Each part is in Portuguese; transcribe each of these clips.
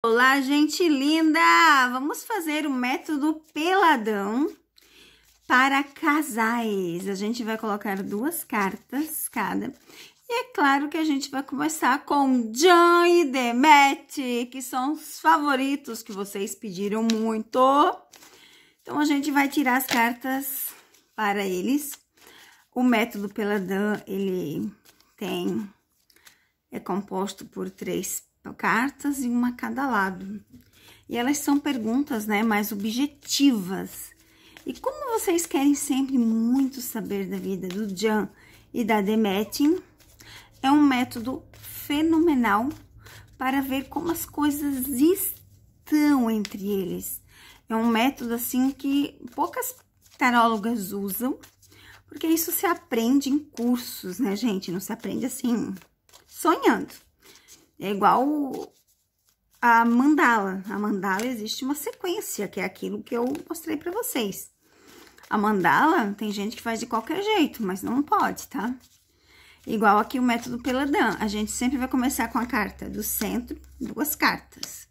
Olá, gente linda! Vamos fazer o método peladão para casais. A gente vai colocar 2 cartas cada. E é claro que a gente vai começar com John e Demet, que são os favoritos que vocês pediram muito. Então, a gente vai tirar as cartas para eles. O método peladão, ele é composto por 3 cartas e uma a cada lado. E elas são perguntas, né, mais objetivas. E como vocês querem sempre muito saber da vida do John e da Demet, é um método fenomenal para ver como as coisas estão entre eles. É um método, assim, que poucas tarólogas usam, porque isso se aprende em cursos, né, gente? Não se aprende, assim, sonhando. É igual a mandala. A mandala existe uma sequência, que é aquilo que eu mostrei pra vocês. A mandala, tem gente que faz de qualquer jeito, mas não pode, tá? Igual aqui o método peladão. A gente sempre vai começar com a carta do centro, 2 cartas.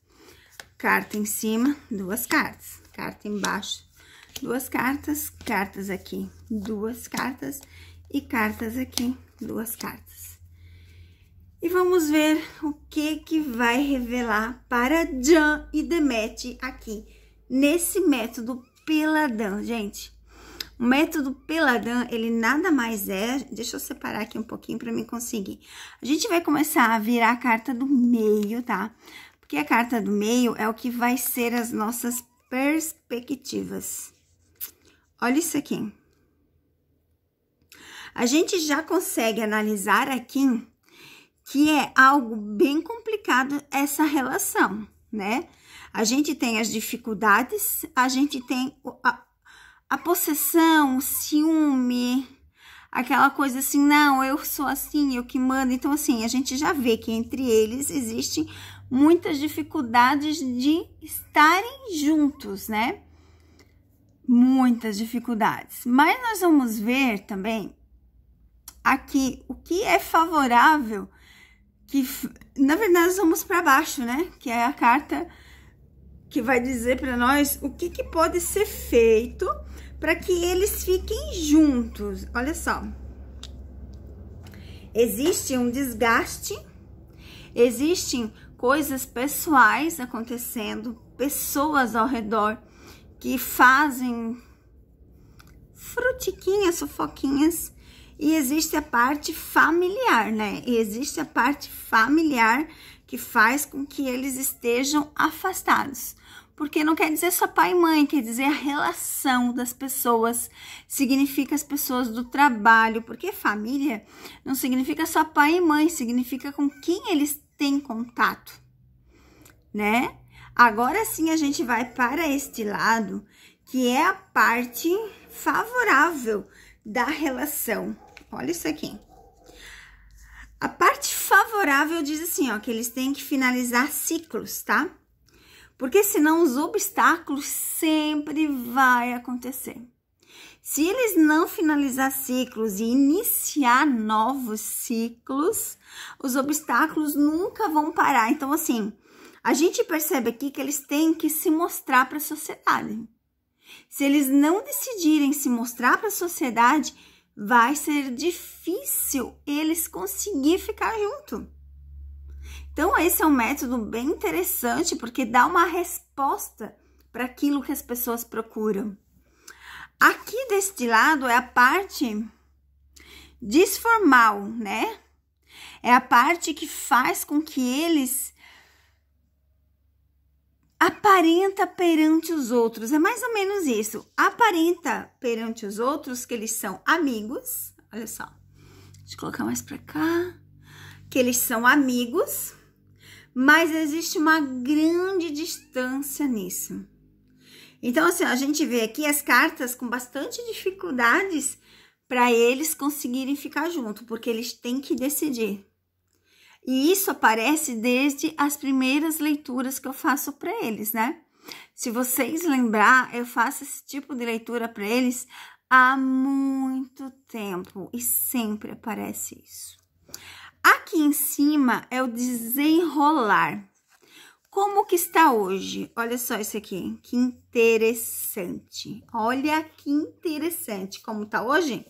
Carta em cima, 2 cartas. Carta embaixo, 2 cartas. Cartas aqui, 2 cartas. E cartas aqui, 2 cartas. E vamos ver o que vai revelar para John e Demet aqui, nesse método peladão, gente. O método peladão, ele nada mais é... Deixa eu separar aqui um pouquinho para mim conseguir. A gente vai começar a virar a carta do meio, tá? Porque a carta do meio é o que vai ser as nossas perspectivas. Olha isso aqui. A gente já consegue analisar aqui que é algo bem complicado essa relação, né? A gente tem as dificuldades, a gente tem a possessão, o ciúme, aquela coisa assim, não, eu sou assim, eu que mando. Então, assim, a gente já vê que entre eles existem muitas dificuldades de estarem juntos, né? Muitas dificuldades. Mas nós vamos ver também aqui o que é favorável, que na verdade nós vamos para baixo, né? Que é a carta que vai dizer para nós o que pode ser feito para que eles fiquem juntos. Olha só. Existe um desgaste, existem coisas pessoais acontecendo, pessoas ao redor que fazem frutiquinhas, fofoquinhas. E existe a parte familiar, né? E existe a parte familiar que faz com que eles estejam afastados. Porque não quer dizer só pai e mãe, quer dizer a relação das pessoas, significa as pessoas do trabalho, porque família não significa só pai e mãe, significa com quem eles têm contato, né? Agora sim a gente vai para este lado, que é a parte favorável da relação. Olha isso aqui. A parte favorável diz assim, ó, que eles têm que finalizar ciclos, tá? Porque senão os obstáculos sempre vai acontecer. Se eles não finalizar ciclos e iniciar novos ciclos, os obstáculos nunca vão parar. Então, assim, a gente percebe aqui que eles têm que se mostrar para a sociedade. Se eles não decidirem se mostrar para a sociedade, vai ser difícil eles conseguirem ficar junto. Então, esse é um método bem interessante, porque dá uma resposta para aquilo que as pessoas procuram. Aqui deste lado é a parte disformal, né? É a parte que faz com que eles aparenta perante os outros, é mais ou menos isso. Aparenta perante os outros que eles são amigos. Olha só, deixa eu colocar mais pra cá. Que eles são amigos, mas existe uma grande distância nisso. Então, assim, a gente vê aqui as cartas com bastante dificuldades para eles conseguirem ficar junto, porque eles têm que decidir. E isso aparece desde as primeiras leituras que eu faço para eles, né? Se vocês lembrar, eu faço esse tipo de leitura para eles há muito tempo e sempre aparece isso. Aqui em cima é o desenrolar. como que está hoje? Olha só isso aqui, que interessante. Olha que interessante como está hoje.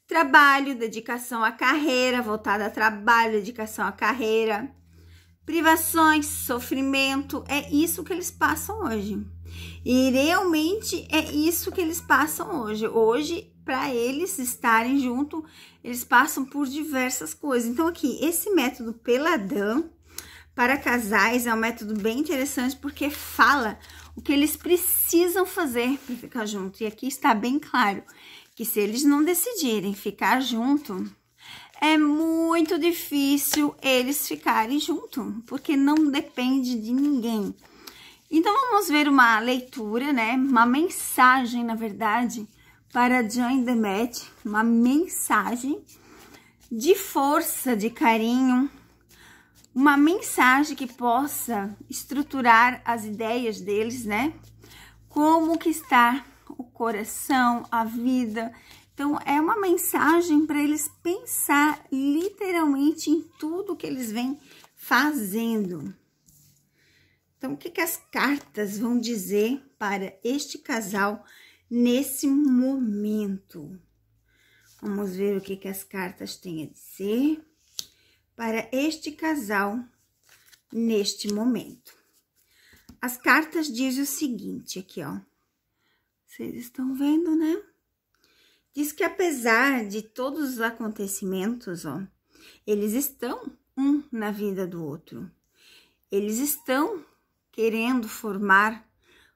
Trabalho, dedicação à carreira, voltada a trabalho, dedicação à carreira. Privações, sofrimento, é isso que eles passam hoje. E realmente é isso que eles passam hoje. Hoje, para eles estarem juntos, eles passam por diversas coisas. Então aqui, esse método Peladão para casais é um método bem interessante porque fala o que eles precisam fazer para ficar junto. E aqui está bem claro que se eles não decidirem ficar junto, é muito difícil eles ficarem junto, porque não depende de ninguém. Então vamos ver uma leitura, né? Uma mensagem, na verdade, para Join the Match, uma mensagem de força, de carinho, uma mensagem que possa estruturar as ideias deles, né? Como que está o coração, a vida. Então, é uma mensagem para eles pensar literalmente em tudo que eles vêm fazendo. Então, o que que as cartas vão dizer para este casal nesse momento? Vamos ver o que que as cartas têm a dizer para este casal neste momento. As cartas dizem o seguinte aqui, ó. Vocês estão vendo, né? Diz que apesar de todos os acontecimentos, ó, eles estão um na vida do outro. Eles estão querendo formar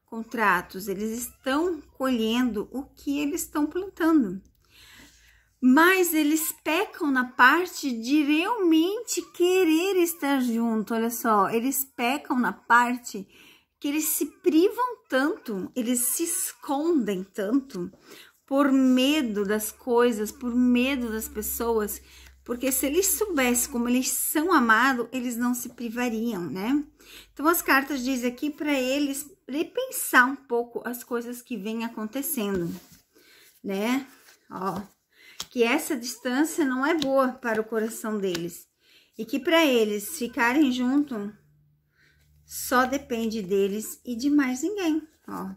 contratos, eles estão colhendo o que eles estão plantando. Mas eles pecam na parte de realmente querer estar junto, olha só. Eles pecam na parte que eles se privam tanto, eles se escondem tanto por medo das coisas, por medo das pessoas. Porque se eles soubessem como eles são amados, eles não se privariam, né? Então as cartas dizem aqui para eles repensar um pouco as coisas que vêm acontecendo, né? Ó. Que essa distância não é boa para o coração deles. E que para eles ficarem juntos, só depende deles e de mais ninguém, ó.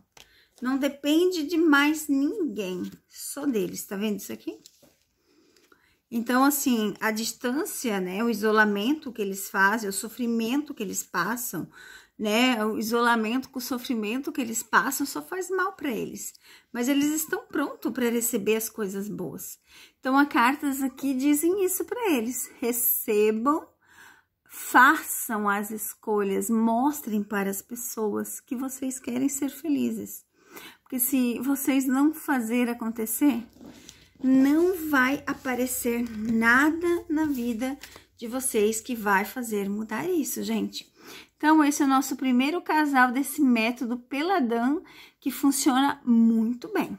Não depende de mais ninguém, só deles, tá vendo isso aqui? Então, assim, a distância, né, o isolamento que eles fazem, o sofrimento que eles passam, né, o isolamento com o sofrimento que eles passam só faz mal para eles. Mas eles estão prontos para receber as coisas boas. Então, as cartas aqui dizem isso para eles. Recebam, façam as escolhas, mostrem para as pessoas que vocês querem ser felizes. Porque se vocês não fazerem acontecer, não vai aparecer nada na vida de vocês que vai fazer mudar isso, gente. Então, esse é o nosso primeiro casal desse método Peladão, que funciona muito bem.